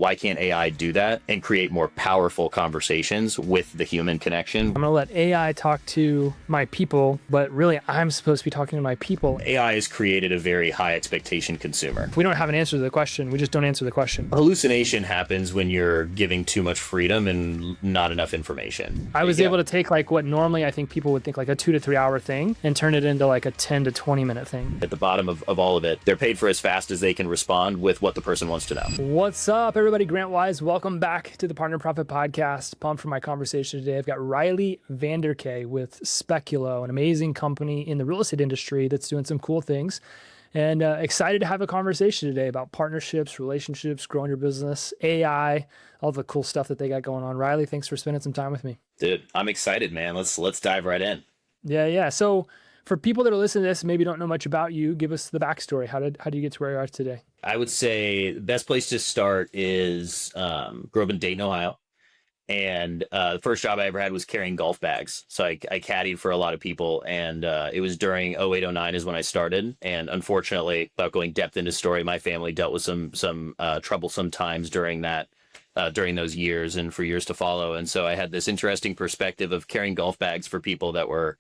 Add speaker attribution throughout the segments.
Speaker 1: Why can't AI do that and create more powerful conversations with the human connection?
Speaker 2: I'm going to let AI talk to my people, but really I'm supposed to be talking to my people.
Speaker 1: AI has created a very high expectation consumer.
Speaker 2: If we don't have an answer to the question, we just don't answer the question.
Speaker 1: Hallucination happens when you're giving too much freedom and not enough information.
Speaker 2: I was able to take like what normally I think people would think like a 2 to 3 hour thing and turn it into like a 10 to 20 minute thing.
Speaker 1: At the bottom of all of it, they're paid for as fast as they can respond with what the person wants to know.
Speaker 2: What's up, everybody? Grant Wise, welcome back to the Partner Profit Podcast. Pumped for my conversation today. I've got Riley Vanderkaay with Speculo, an amazing company in the real estate industry that's doing some cool things. And excited to have a conversation today about partnerships, relationships, growing your business, AI, all the cool stuff that they got going on. Riley, thanks for spending some time with me.
Speaker 1: Dude, I'm excited, man. Let's dive right in.
Speaker 2: Yeah. So for people that are listening to this, maybe don't know much about you, give us the backstory. How do you get to where you are today?
Speaker 1: I would say the best place to start is grew up in Dayton, Ohio. And the first job I ever had was carrying golf bags. So I caddied for a lot of people. And it was during 08, 09 is when I started. And unfortunately, without going depth into story, my family dealt with some troublesome times during those years and for years to follow. And so I had this interesting perspective of carrying golf bags for people that were,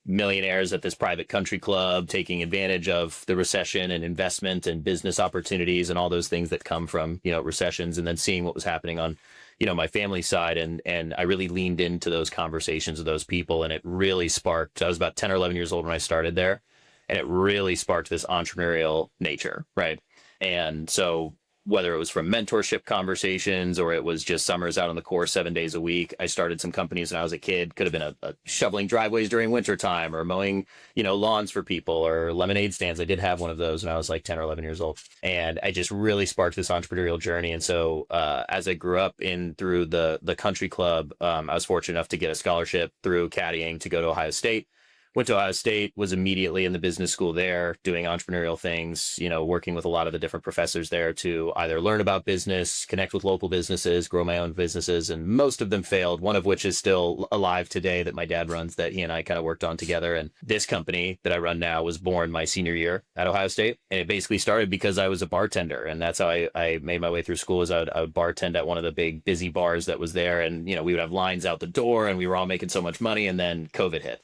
Speaker 1: millionaires at this private country club, taking advantage of the recession and investment and business opportunities and all those things that come from, recessions, and then seeing what was happening on, my family side. And I really leaned into those conversations with those people. And it really sparked, I was about 10 or 11 years old when I started there. And it really sparked this entrepreneurial nature. Right. And so whether it was from mentorship conversations or it was just summers out on the course 7 days a week, I started some companies when I was a kid. Could have been a shoveling driveways during wintertime or mowing, lawns for people or lemonade stands. I did have one of those when I was like 10 or 11 years old. And I just really sparked this entrepreneurial journey. And so as I grew up through the country club, I was fortunate enough to get a scholarship through caddying to go to Ohio State. Went to Ohio State, was immediately in the business school there, doing entrepreneurial things, working with a lot of the different professors there to either learn about business, connect with local businesses, grow my own businesses. And most of them failed, one of which is still alive today that my dad runs that he and I kind of worked on together. And this company that I run now was born my senior year at Ohio State. And it basically started because I was a bartender. And that's how I made my way through school, is I would bartend at one of the big busy bars that was there. And, we would have lines out the door and we were all making so much money. And then COVID hit.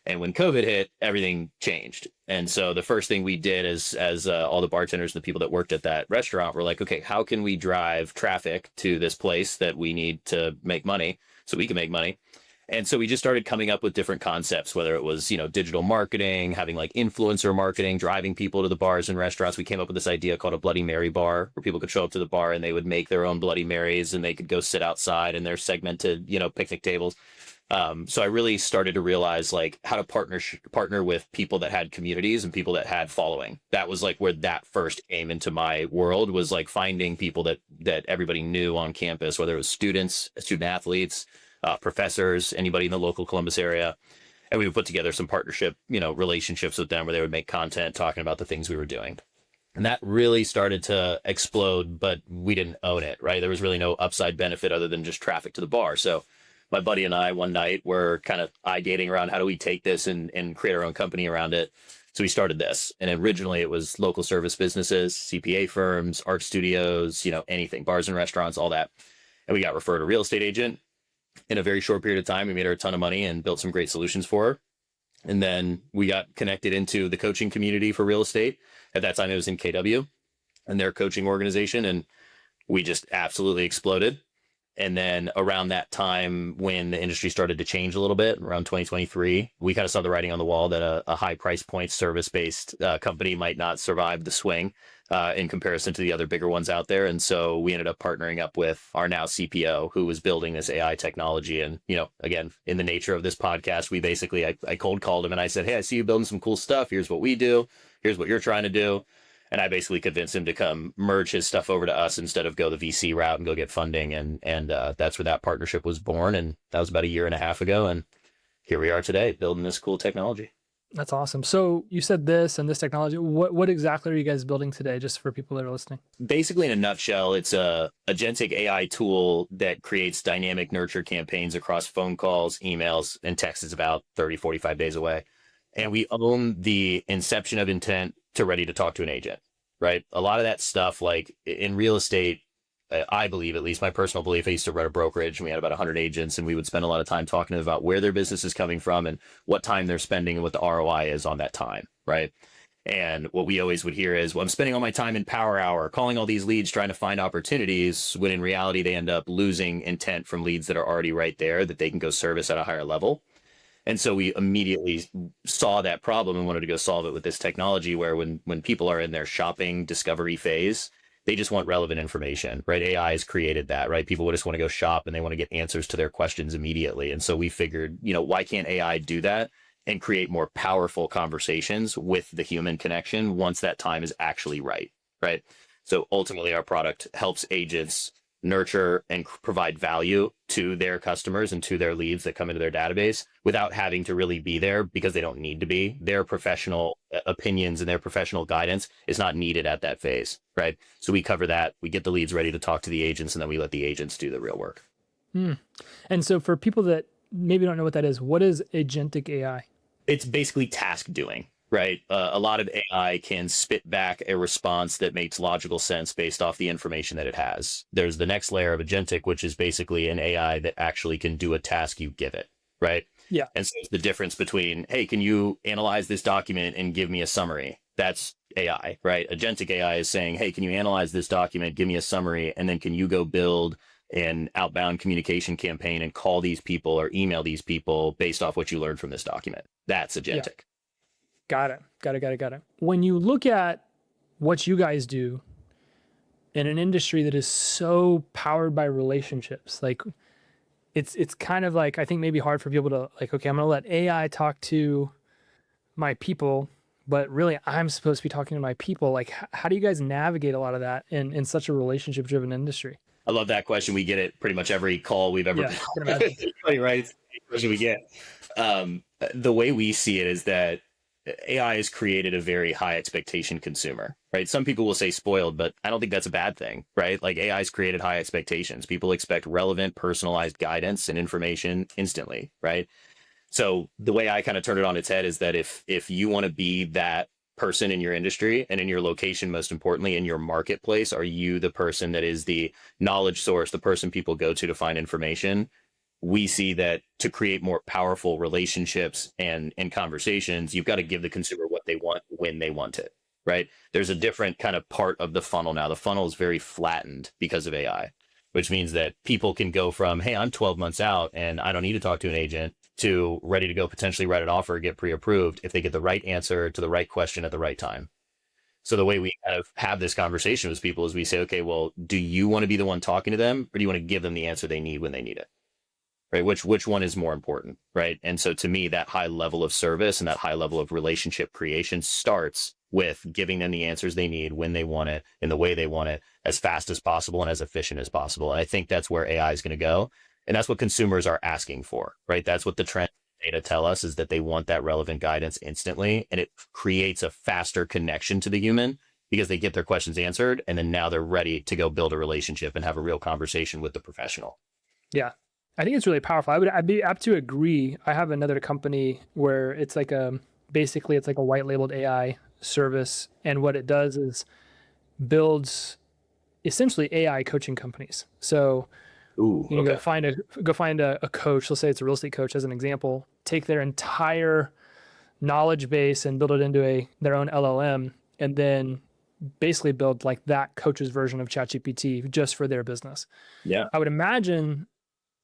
Speaker 1: And when COVID hit, everything changed. And so the first thing we did as all the bartenders and the people that worked at that restaurant were like, okay, how can we drive traffic to this place that we need to make money so we can make money? And so we just started coming up with different concepts, whether it was, digital marketing, having like influencer marketing, driving people to the bars and restaurants. We came up with this idea called a Bloody Mary bar, where people could show up to the bar and they would make their own Bloody Marys and they could go sit outside in their segmented, picnic tables. So I really started to realize like how to partner with people that had communities and people that had following. That was like where that first came into my world, was like finding people that everybody knew on campus, whether it was students, student athletes, professors, anybody in the local Columbus area. And we would put together some partnership, relationships with them where they would make content talking about the things we were doing. And that really started to explode, but we didn't own it, right? There was really no upside benefit other than just traffic to the bar. So my buddy and I one night were kind of ideating around how do we take this and create our own company around it. So we started this. And originally it was local service businesses, CPA firms, art studios, anything, bars and restaurants, all that. And we got referred a real estate agent. In a very short period of time, we made her a ton of money and built some great solutions for her. And then we got connected into the coaching community for real estate. At that time, it was in KW and their coaching organization. And we just absolutely exploded. And then around that time, when the industry started to change a little bit, around 2023, we kind of saw the writing on the wall that a high price point service-based company might not survive the swing in comparison to the other bigger ones out there. And so we ended up partnering up with our now CPO, who was building this AI technology. And, again, in the nature of this podcast, we basically, I cold called him and I said, hey, I see you building some cool stuff. Here's what we do. Here's what you're trying to do. And I basically convinced him to come merge his stuff over to us instead of go the VC route and go get funding. And that's where that partnership was born. And that was about a year and a half ago. And here we are today building this cool technology.
Speaker 2: That's awesome. So you said this and this technology. What exactly are you guys building today, just for people that are listening?
Speaker 1: Basically, in a nutshell, it's a agentic AI tool that creates dynamic nurture campaigns across phone calls, emails, and text. Is about 30, 45 days away. And we own the inception of intent to ready to talk to an agent, right? A lot of that stuff, like in real estate, I believe, at least my personal belief, I used to run a brokerage and we had about 100 agents, and we would spend a lot of time talking to them about where their business is coming from and what time they're spending and what the ROI is on that time, right? And what we always would hear is, well, I'm spending all my time in power hour, calling all these leads, trying to find opportunities, when in reality, they end up losing intent from leads that are already right there that they can go service at a higher level. And so we immediately saw that problem and wanted to go solve it with this technology where when people are in their shopping discovery phase, they just want relevant information, right? AI has created that, right? People would just want to go shop and they want to get answers to their questions immediately. And so we figured, why can't AI do that and create more powerful conversations with the human connection once that time is actually right, right? So ultimately, our product helps agents nurture and provide value to their customers and to their leads that come into their database without having to really be there because they don't need to be. Their professional opinions and their professional guidance is not needed at that phase, right? So we cover that. We get the leads ready to talk to the agents, and then we let the agents do the real work.
Speaker 2: Hmm. And so for people that maybe don't know what that is, what is agentic AI?
Speaker 1: It's basically task doing, right? A lot of AI can spit back a response that makes logical sense based off the information that it has. There's the next layer of agentic, which is basically an AI that actually can do a task you give it, right?
Speaker 2: Yeah.
Speaker 1: And so it's the difference between, hey, can you analyze this document and give me a summary? That's AI, right? Agentic AI is saying, hey, can you analyze this document, give me a summary, and then can you go build an outbound communication campaign and call these people or email these people based off what you learned from this document? That's
Speaker 2: Yeah.
Speaker 1: agentic.
Speaker 2: Got it. Got it. When you look at what you guys do in an industry that is so powered by relationships, like it's kind of like, I think maybe hard for people to like, okay, I'm going to let AI talk to my people, but really I'm supposed to be talking to my people. Like, how do you guys navigate a lot of that in such a relationship driven industry?
Speaker 1: I love that question. We get it pretty much every call we've ever
Speaker 2: Yeah,
Speaker 1: been
Speaker 2: I can
Speaker 1: on.
Speaker 2: imagine.
Speaker 1: Right? It's the question we get. The way we see it is that AI has created a very high expectation consumer, right? Some people will say spoiled, but I don't think that's a bad thing, right? Like AI has created high expectations. People expect relevant, personalized guidance and information instantly, right? So the way I kind of turn it on its head is that if you want to be that person in your industry and in your location, most importantly in your marketplace, are you the person that is the knowledge source, the person people go to find information? We see that to create more powerful relationships and conversations, you've got to give the consumer what they want when they want it, right? There's a different kind of part of the funnel now. The funnel is very flattened because of AI, which means that people can go from, hey, I'm 12 months out and I don't need to talk to an agent, to ready to go potentially write an offer, get pre-approved if they get the right answer to the right question at the right time. So the way we kind of have this conversation with people is we say, okay, well, do you want to be the one talking to them, or do you want to give them the answer they need when they need it? Right? Which one is more important, right? And so to me, that high level of service and that high level of relationship creation starts with giving them the answers they need when they want it, in the way they want it, as fast as possible and as efficient as possible. And I think that's where AI is going to go. And that's what consumers are asking for, right? That's what the trend data tell us, is that they want that relevant guidance instantly. And it creates a faster connection to the human because they get their questions answered. And then now they're ready to go build a relationship and have a real conversation with the professional.
Speaker 2: Yeah. I think it's really powerful. I'd be apt to agree. I have another company where it's like basically it's like a white labeled AI service. And what it does is builds essentially AI coaching companies. So
Speaker 1: Ooh,
Speaker 2: you know,
Speaker 1: okay.
Speaker 2: go find a coach. Let's say it's a real estate coach as an example. Take their entire knowledge base and build it into their own LLM, and then basically build like that coach's version of ChatGPT just for their business.
Speaker 1: Yeah.
Speaker 2: I would imagine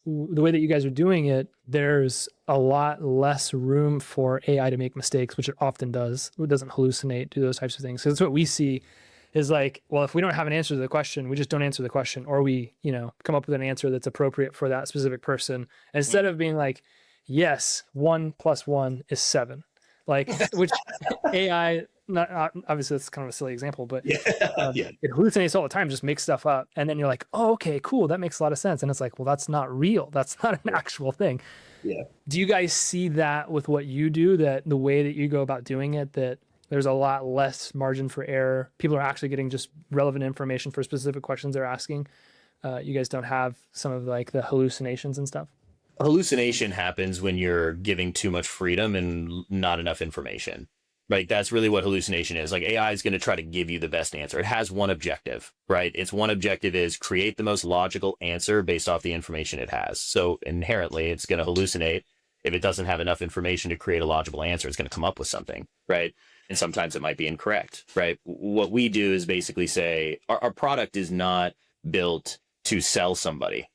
Speaker 2: the way that you guys are doing it, there's a lot less room for AI to make mistakes, which it often does. It doesn't hallucinate, do those types of things. So that's what we see is like, well, if we don't have an answer to the question, we just don't answer the question, or we, come up with an answer that's appropriate for that specific person. Instead of being like, yes, 1+1 is 7, like, which AI, not obviously that's kind of a silly example, but
Speaker 1: Yeah. Yeah.
Speaker 2: it hallucinates all the time, just makes stuff up. And then you're like, oh, okay, cool. That makes a lot of sense. And it's like, well, that's not real. That's not an actual thing.
Speaker 1: Yeah.
Speaker 2: Do you guys see that with what you do, that the way that you go about doing it, that there's a lot less margin for error? People are actually getting just relevant information for specific questions they're asking. You guys don't have some of like the hallucinations and stuff.
Speaker 1: Hallucination happens when you're giving too much freedom and not enough information. Right. That's really what hallucination is. Like AI is going to try to give you the best answer. It has one objective, right? Its one objective is create the most logical answer based off the information it has. So inherently, it's going to hallucinate. If it doesn't have enough information to create a logical answer, it's going to come up with something, right? And sometimes it might be incorrect, right? What we do is basically say our product is not built to sell somebody.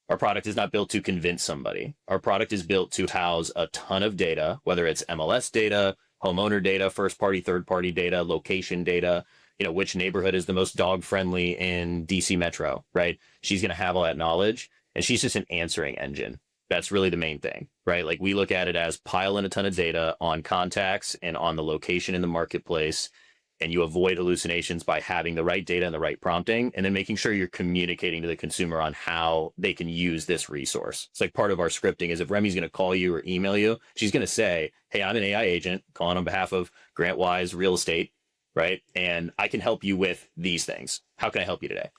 Speaker 1: Our product is not built to convince somebody. Our product is built to house a ton of data, whether it's MLS data, homeowner data, first party, third party data, location data, which neighborhood is the most dog friendly in DC Metro, right? She's going to have all that knowledge and she's just an answering engine. That's really the main thing, right? Like we look at it as pile in a ton of data on contacts and on the location in the marketplace, and you avoid hallucinations by having the right data and the right prompting, and then making sure you're communicating to the consumer on how they can use this resource. It's like part of our scripting is if Remy's going to call you or email you, she's going to say, hey, I'm an AI agent calling on behalf of Grant Wise Real Estate, right? And I can help you with these things. How can I help you today?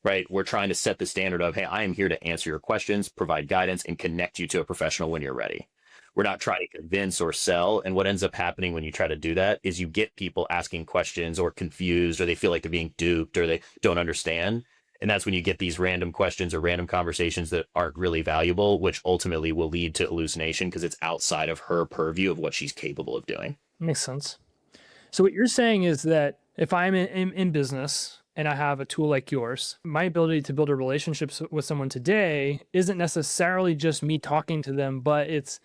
Speaker 1: Right? We're trying to set the standard of, hey, I am here to answer your questions, provide guidance, and connect you to a professional when you're ready. We're not trying to convince or sell. And what ends up happening when you try to do that is you get people asking questions or confused, or they feel like they're being duped, or they don't understand. And that's when you get these random questions or random conversations that aren't really valuable, which ultimately will lead to hallucination because it's outside of her purview of what she's capable of doing.
Speaker 2: Makes sense. So what you're saying is that if I'm in business and I have a tool like yours, my ability to build a relationship with someone today isn't necessarily just me talking to them, but it's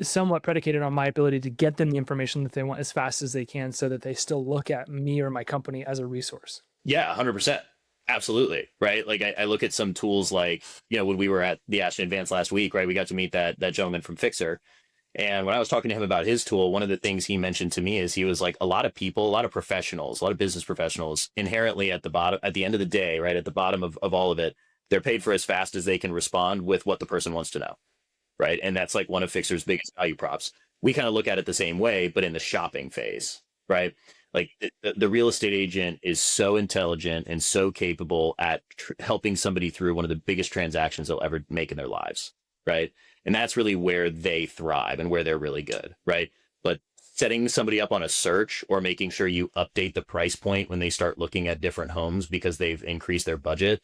Speaker 2: somewhat predicated on my ability to get them the information that they want as fast as they can so that they still look at me or my company as a resource.
Speaker 1: Yeah, 100%. Absolutely. Right. Like I look at some tools like, when we were at the Ashton Advance last week, right, we got to meet that gentleman from Fixer. And when I was talking to him about his tool, one of the things he mentioned to me is he was like, a lot of people, a lot of professionals, a lot of business professionals inherently at the bottom, at the end of the day, right, at the bottom of all of it, they're paid for as fast as they can respond with what the person wants to know. Right. And that's like one of Fixer's biggest value props. We kind of look at it the same way, but in the shopping phase, right? Like the real estate agent is so intelligent and so capable at helping somebody through one of the biggest transactions they'll ever make in their lives. Right. And that's really where they thrive and where they're really good. Right. But setting somebody up on a search or making sure you update the price point when they start looking at different homes because they've increased their budget.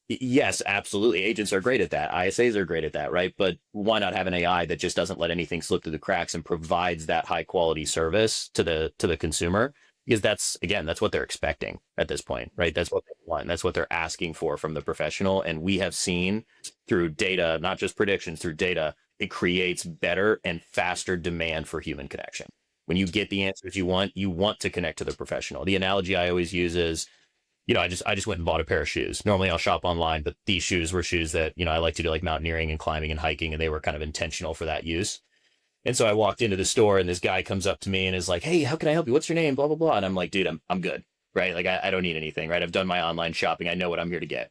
Speaker 1: Yes, absolutely. Agents are great at that. ISAs are great at that, right? But why not have an AI that just doesn't let anything slip through the cracks and provides that high quality service to the consumer? Because that's what they're expecting at this point, right? That's what they want. That's what they're asking for from the professional. And we have seen through data, not just predictions, through data, it creates better and faster demand for human connection. When you get the answers you want to connect to the professional. The analogy I always use is, I just went and bought a pair of shoes. Normally I'll shop online, but these shoes were shoes that, I like to do like mountaineering and climbing and hiking, and they were kind of intentional for that use. And so I walked into the store and this guy comes up to me and is like, hey, how can I help you? What's your name? Blah, blah, blah. And I'm like, dude, I'm good. Right. Like I don't need anything. Right. I've done my online shopping. I know what I'm here to get.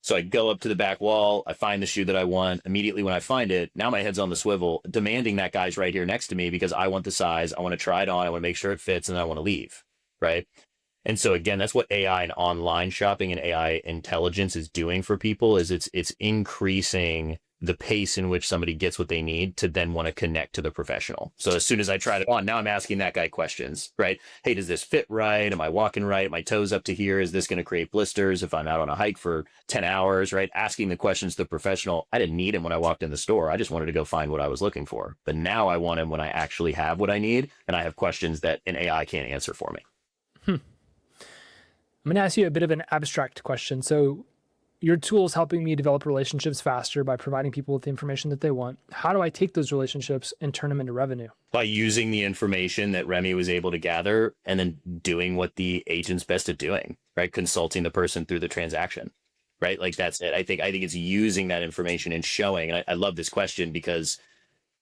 Speaker 1: So I go up to the back wall. I find the shoe that I want. Immediately when I find it, now my head's on the swivel, demanding that guy's right here next to me because I want the size. I want to try it on. I want to make sure it fits, and then I want to leave. Right. And so again, that's what AI and online shopping and AI intelligence is doing for people is it's increasing the pace in which somebody gets what they need to then want to connect to the professional. So as soon as I try it on, now I'm asking that guy questions, right? Hey, does this fit right? Am I walking right? My toes up to here? Is this going to create blisters if I'm out on a hike for 10 hours, right? Asking the questions to the professional. I didn't need him when I walked in the store. I just wanted to go find what I was looking for. But now I want him when I actually have what I need, and I have questions that an AI can't answer for me.
Speaker 2: I'm going to ask you a bit of an abstract question. So your tool is helping me develop relationships faster by providing people with the information that they want. How do I take those relationships and turn them into revenue?
Speaker 1: By using the information that Remy was able to gather and then doing what the agent's best at doing, right? Consulting the person through the transaction, right? Like that's it. I think it's using that information and showing. And I love this question because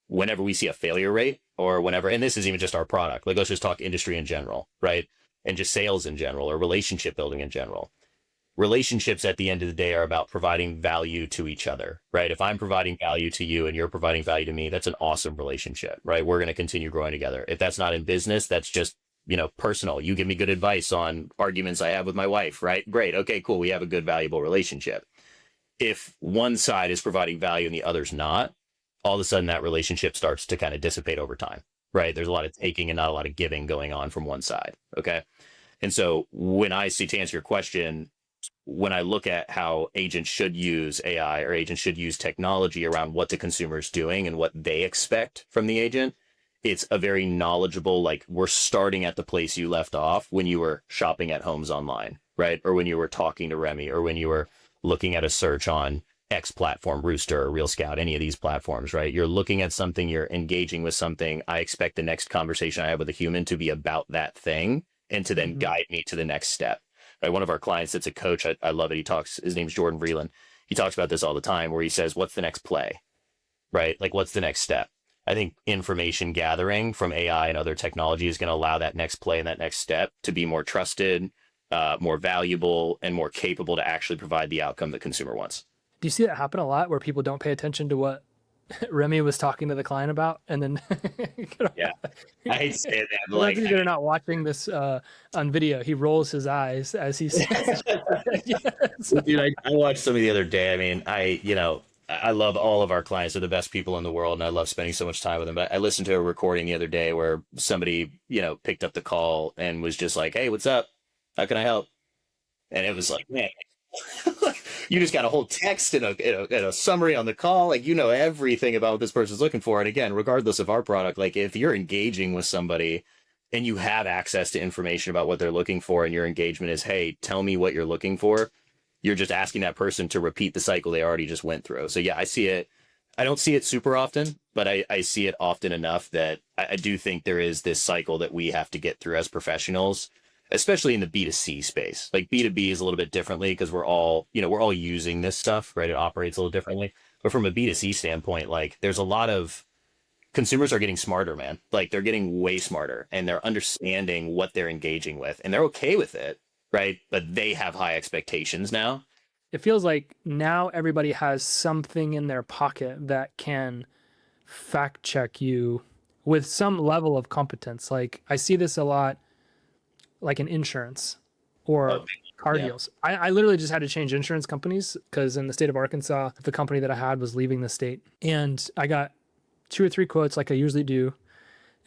Speaker 1: whenever we see a failure rate or whenever, and this is even just our product, like let's just talk industry in general, right? And just sales in general or relationship building in general. Relationships at the end of the day are about providing value to each other, right? If I'm providing value to you and you're providing value to me, that's an awesome relationship, right? We're going to continue growing together. If that's not in business, that's just, personal. You give me good advice on arguments I have with my wife, right? Great. Okay, cool. We have a good, valuable relationship. If one side is providing value and the other's not, all of a sudden that relationship starts to kind of dissipate over time. right? There's a lot of taking and not a lot of giving going on from one side. Okay. And so when I see, to answer your question, when I look at how agents should use AI or agents should use technology around what the consumer is doing and what they expect from the agent, it's a very knowledgeable, like we're starting at the place you left off when you were shopping at homes online, right? Or when you were talking to Remy, or when you were looking at a search on X platform, Rooster or Real Scout, any of these platforms, right? You're looking at something, you're engaging with something. I expect the next conversation I have with a human to be about that thing and to then guide me to the next step. Right? One of our clients that's a coach, I love it. He talks, his name's Jordan Vreeland. He talks about this all the time where he says, what's the next play? Right? Like, what's the next step? I think information gathering from AI and other technology is going to allow that next play and that next step to be more trusted, more valuable, and more capable to actually provide the outcome the consumer wants.
Speaker 2: Do you see that happen a lot where people don't pay attention to what Remy was talking to the client about, and then
Speaker 1: Yeah, I hate saying that.
Speaker 2: for those
Speaker 1: Like,
Speaker 2: of you that are not watching this on video, he rolls his eyes as he says, yes.
Speaker 1: dude, I watched somebody the other day. I mean, I love all of our clients. They're the best people in the world, and I love spending so much time with them. But I listened to a recording the other day where somebody, picked up the call and was just like, "Hey, what's up? How can I help?" And it was like, man, you just got a whole text and a summary on the call. Like, you know everything about what this person's looking for. And again, regardless of our product, like if you're engaging with somebody and you have access to information about what they're looking for, and your engagement is, hey, tell me what you're looking for, you're just asking that person to repeat the cycle they already just went through. So yeah, I see it. I don't see it super often, but I see it often enough that I do think there is this cycle that we have to get through as professionals, especially in the B2C space. Like B2B is a little bit differently because we're all using this stuff, right? It operates a little differently. But from a B2C standpoint, like there's a lot of consumers are getting smarter, man. Like they're getting way smarter and they're understanding what they're engaging with and they're okay with it, right? But they have high expectations now.
Speaker 2: It feels like now everybody has something in their pocket that can fact check you with some level of competence. Like I see this a lot, like in insurance or
Speaker 1: Oh,
Speaker 2: car
Speaker 1: yeah.
Speaker 2: deals. I literally just had to change insurance companies because in the state of Arkansas, the company that I had was leaving the state. And I got 2 or 3 quotes like I usually do.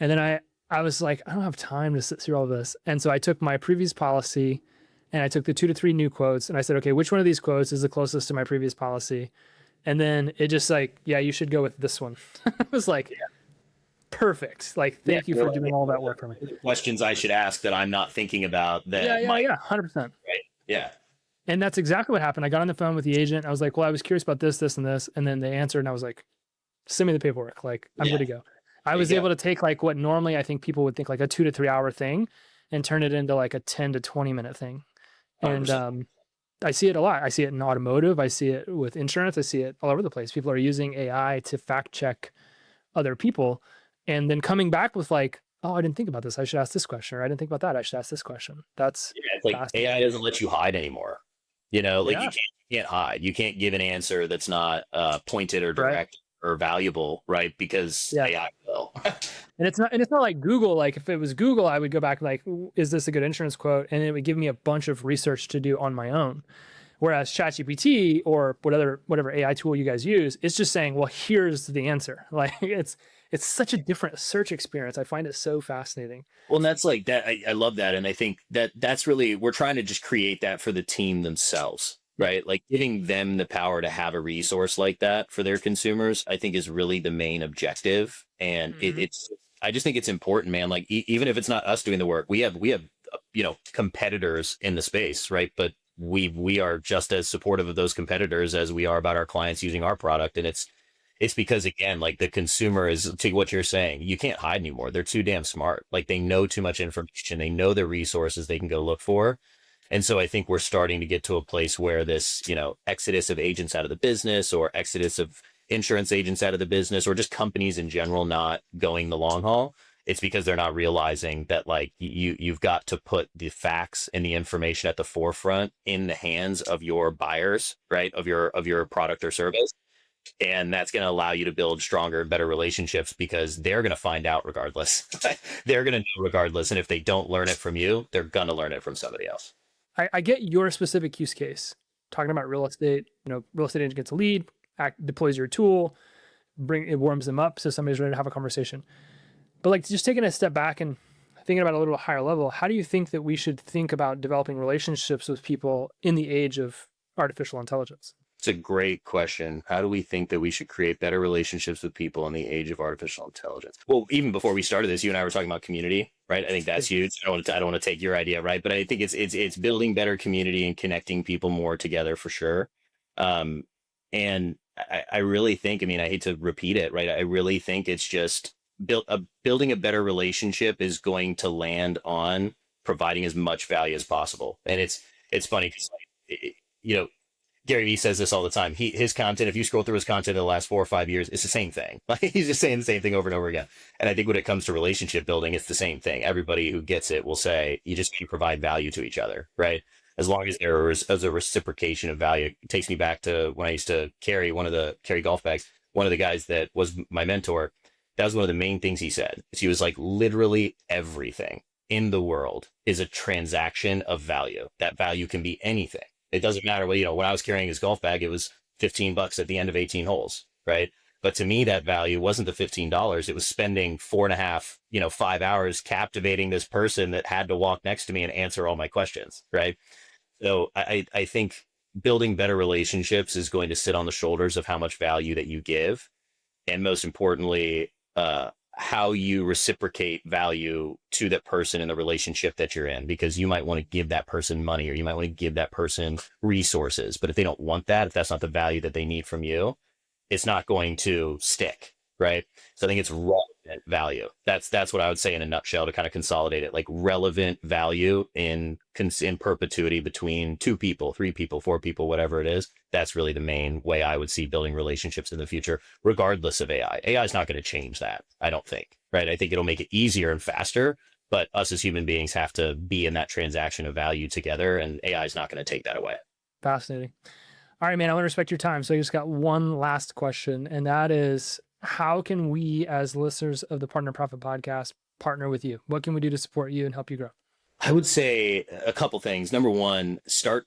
Speaker 2: And then I was like, I don't have time to sit through all this. And so I took my previous policy and I took the 2 to 3 new quotes and I said, okay, which one of these quotes is the closest to my previous policy? And then it just like, yeah, you should go with this one. I was like, perfect. Like,
Speaker 1: Yeah.
Speaker 2: thank you for doing all that work for me.
Speaker 1: Questions I should ask that I'm not thinking about
Speaker 2: Yeah,
Speaker 1: that
Speaker 2: yeah,
Speaker 1: might,
Speaker 2: yeah, 100%.
Speaker 1: right? Yeah.
Speaker 2: And that's exactly what happened. I got on the phone with the agent. I was like, well, I was curious about this, this, and this. And then they answered and I was like, send me the paperwork. Like, I'm
Speaker 1: Yeah.
Speaker 2: good to go. I
Speaker 1: There you
Speaker 2: was
Speaker 1: go.
Speaker 2: able to take like what normally I think people would think like a 2 to 3 hour thing and turn it into like a 10 to 20 minute thing. And
Speaker 1: 100%.
Speaker 2: I see it a lot. I see it in automotive. I see it with insurance. I see it all over the place. People are using AI to fact check other people and then coming back with like, oh, I didn't think about this. I should ask this question. Or I didn't think about that. I should ask this question. That's
Speaker 1: Yeah, it's like
Speaker 2: fascinating.
Speaker 1: AI doesn't let you hide anymore. Like
Speaker 2: Yeah.
Speaker 1: you can't hide. You can't give an answer that's not pointed or
Speaker 2: Right.
Speaker 1: direct or valuable, right? Because
Speaker 2: Yeah.
Speaker 1: AI will.
Speaker 2: And it's not like Google. Like if it was Google, I would go back like, is this a good insurance quote? And it would give me a bunch of research to do on my own. Whereas ChatGPT or whatever AI tool you guys use, it's just saying, well, here's the answer. Like it's such a different search experience. I find it so fascinating.
Speaker 1: Well, and that's like that. I love that, and I think that's really we're trying to just create that for the team themselves,
Speaker 2: Yeah.
Speaker 1: right? Like giving them the power to have a resource like that for their consumers. I think is really the main objective, and
Speaker 2: Mm-hmm.
Speaker 1: it's. I just think it's important, man. Like even if it's not us doing the work, we have competitors in the space, right? But we are just as supportive of those competitors as we are about our clients using our product, and it's because again, like the consumer is to what you're saying, you can't hide anymore. They're too damn smart. Like they know too much information. They know the resources they can go look for. And so I think we're starting to get to a place where this, exodus of agents out of the business or exodus of insurance agents out of the business or just companies in general not going the long haul. It's because they're not realizing that like you've got to put the facts and the information at the forefront in the hands of your buyers, right? Of your product or service, and that's going to allow you to build stronger and better relationships because they're going to find out regardless. They're going to know regardless, and if they don't learn it from you, they're going to learn it from somebody else.
Speaker 2: I get your specific use case. Talking about real estate, real estate agent gets a lead, deploys your tool, it warms them up so somebody's ready to have a conversation. But like just taking a step back and thinking about it a little higher level, how do you think that we should think about developing relationships with people in the age of artificial intelligence?
Speaker 1: It's a great question. How do we think that we should create better relationships with people in the age of artificial intelligence? Well, even before we started this, you and I were talking about community, right? I think that's huge. I don't want to take your idea, right? But I think it's building better community and connecting people more together for sure. Um, and I really think, I mean, I hate to repeat it, right? I really think it's just building a better relationship is going to land on providing as much value as possible. And it's funny because you know, Gary Vee says this all the time. His content, if you scroll through his content in the last 4 or 5 years, it's the same thing. Like he's just saying the same thing over and over again. And I think when it comes to relationship building, it's the same thing. Everybody who gets it will say you just need to provide value to each other, right? As long as there is as a reciprocation of value. It takes me back to when I used to carry golf bags. One of the guys that was my mentor, that was one of the main things he said. He was like, literally everything in the world is a transaction of value. That value can be anything. It doesn't matter what, when I was carrying his golf bag, it was $15 at the end of 18 holes, right? But to me, that value wasn't the $15. It was spending 4.5, 5 hours captivating this person that had to walk next to me and answer all my questions, right? So I think building better relationships is going to sit on the shoulders of how much value that you give. And most importantly, how you reciprocate value to that person in the relationship that you're in, because you might want to give that person money or you might want to give that person resources. But if they don't want that, if that's not the value that they need from you, it's not going to stick, right? So I think it's relevant value. That's what I would say in a nutshell to kind of consolidate it, like relevant value in perpetuity between two people, three people, four people, whatever it is. That's really the main way I would see building relationships in the future, regardless of AI. AI is not going to change that, I don't think, right? I think it'll make it easier and faster, but us as human beings have to be in that transaction of value together, and AI is not going to take that away.
Speaker 2: Fascinating. All right, man, I want to respect your time. So I just got one last question, and that is, how can we as listeners of the Partner Profit Podcast partner with you? What can we do to support you and help you grow?
Speaker 1: I would say a couple things. Number one, start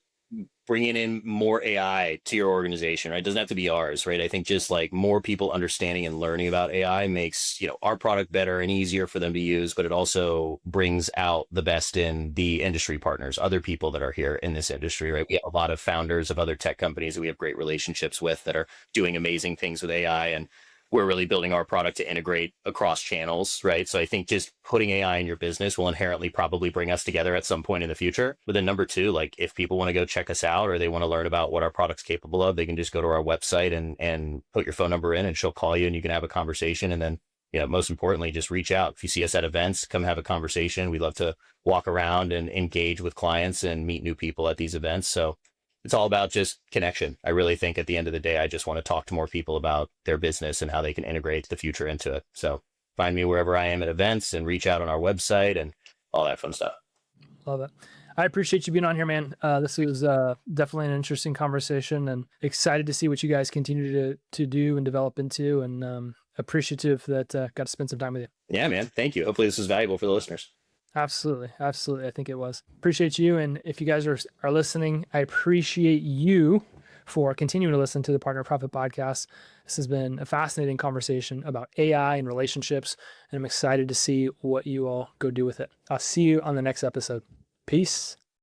Speaker 1: bringing in more AI to your organization, right? It doesn't have to be ours, right? I think just like more people understanding and learning about AI makes, our product better and easier for them to use, but it also brings out the best in the industry partners, other people that are here in this industry, right? We have a lot of founders of other tech companies that we have great relationships with that are doing amazing things with AI, and we're really building our product to integrate across channels, right? So I think just putting AI in your business will inherently probably bring us together at some point in the future. But then number two, like if people want to go check us out or they want to learn about what our product's capable of, they can just go to our website and put your phone number in and she'll call you and you can have a conversation. And then, most importantly, just reach out. If you see us at events, come have a conversation. We'd love to walk around and engage with clients and meet new people at these events. So it's all about just connection. I really think at the end of the day, I just want to talk to more people about their business and how they can integrate the future into it. So find me wherever I am at events and reach out on our website and all that fun stuff.
Speaker 2: Love it. I appreciate you being on here, man. This was definitely an interesting conversation, and excited to see what you guys continue to do and develop into, and appreciative that got to spend some time with you.
Speaker 1: Yeah, man. Thank you. Hopefully this was valuable for the listeners.
Speaker 2: Absolutely. Absolutely. I think it was. Appreciate you. And if you guys are listening, I appreciate you for continuing to listen to the Partner Profit Podcast. This has been a fascinating conversation about AI and relationships, and I'm excited to see what you all go do with it. I'll see you on the next episode. Peace.